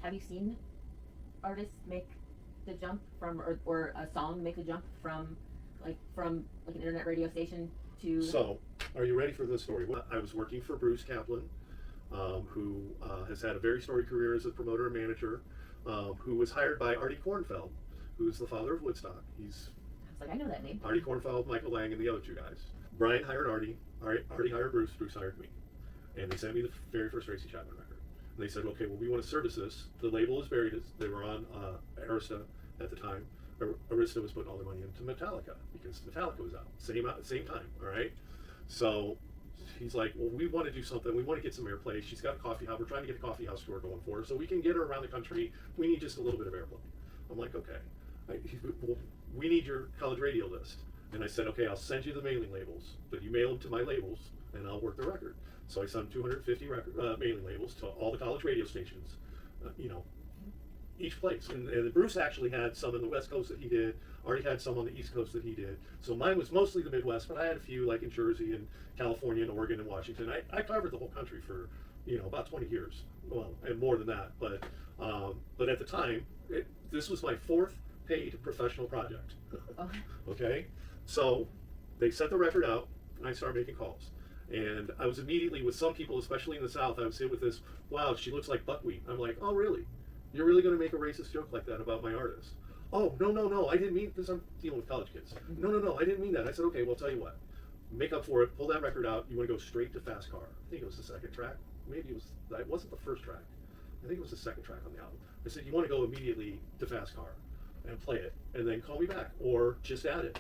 have you seen artists make the jump from, or a song make the jump from an internet radio station to? So, are you ready for this story? I was working for Bruce Kaplan, who has had a very storied career as a promoter and manager, who was hired by Artie Kornfeld, who's the father of Woodstock. He's I was like, I know that name. Artie Kornfeld, Michael Lang, and the other two guys. Brian hired Artie. Artie hired Bruce. Bruce hired me. And they sent me the very first Tracy Chapman record. And they said, okay, well, we want to service this. The label is buried. They were on Arista at the time. Arista was putting all their money into Metallica because Metallica was out same time. All right. So he's like, well, we want to do something. We want to get some airplay. She's got a coffee house. We're trying to get a coffee house tour going for her, so we can get her around the country. We need just a little bit of airplay. I'm like, okay. Well, we need your college radio list. And I said, okay, I'll send you the mailing labels, but you mail them to my labels, and I'll work the record. So I sent 250 mailing labels to all the college radio stations, each place. And Bruce actually had some in the West Coast that he did. Artie had some on the East Coast that he did. So mine was mostly the Midwest, but I had a few like in Jersey and California and Oregon and Washington. I covered the whole country for, about 20 years. Well, and more than that. But at the time, this was my fourth paid professional project. Okay? So they sent the record out, and I started making calls. And I was immediately, with some people, especially in the South, I was hit with this, wow, she looks like buckwheat. I'm like, oh, really? You're really going to make a racist joke like that about my artist? Oh, no, I didn't mean, because I'm dealing with college kids. No, I didn't mean that. I said, okay, well, I'll tell you what. Make up for it, pull that record out, you want to go straight to Fast Car. I think it was the second track. Maybe it wasn't the first track. I think it was the second track on the album. I said, you want to go immediately to Fast Car and play it, and then call me back, or just add it.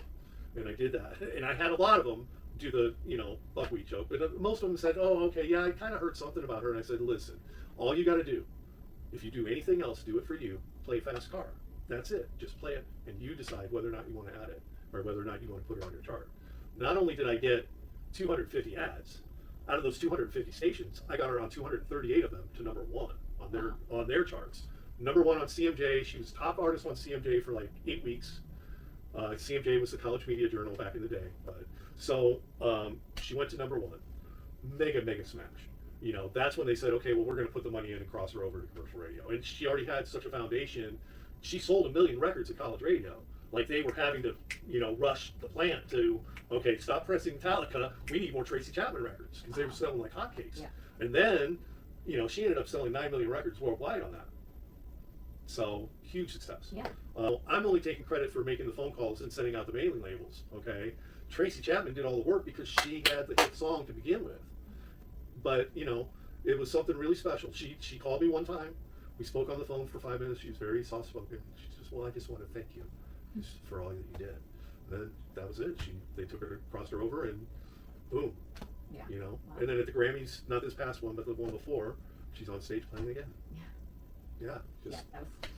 And I did that. And I had a lot of them do the, buckwheat joke. But most of them said, oh, okay, yeah, I kind of heard something about her. And I said, listen, all you got to do, if you do anything else, do it for you. Play Fast Car. That's it. Just play it, and you decide whether or not you want to add it, or whether or not you want to put it on your chart. Not only did I get 250 ads, out of those 250 stations, I got around 238 of them to number one on their charts. Number one on CMJ. She was top artist on CMJ for like 8 weeks. CMJ was the college media journal back in the day. So she went to number one. Mega smash. That's when they said, okay, well, we're going to put the money in and cross her over to commercial radio. And she already had such a foundation. She sold 1 million records at college radio. Like they were having to, rush the plant to, okay, stop pressing Metallica. We need more Tracy Chapman records because they were selling like hotcakes. Yeah. And then, she ended up selling 9 million records worldwide on that. So huge success. Yeah. I'm only taking credit for making the phone calls and sending out the mailing labels. Okay. Tracy Chapman did all the work because she had the hit song to begin with. But it was something really special. She called me one time. We spoke on the phone for 5 minutes. She was very soft spoken. She says, "Well, I just want to thank you for all that you did." And then that was it. They took her, crossed her over, and boom. Yeah. Wow. And then at the Grammys, not this past one, but the one before, she's on stage playing again. Yeah. Yeah. Just that was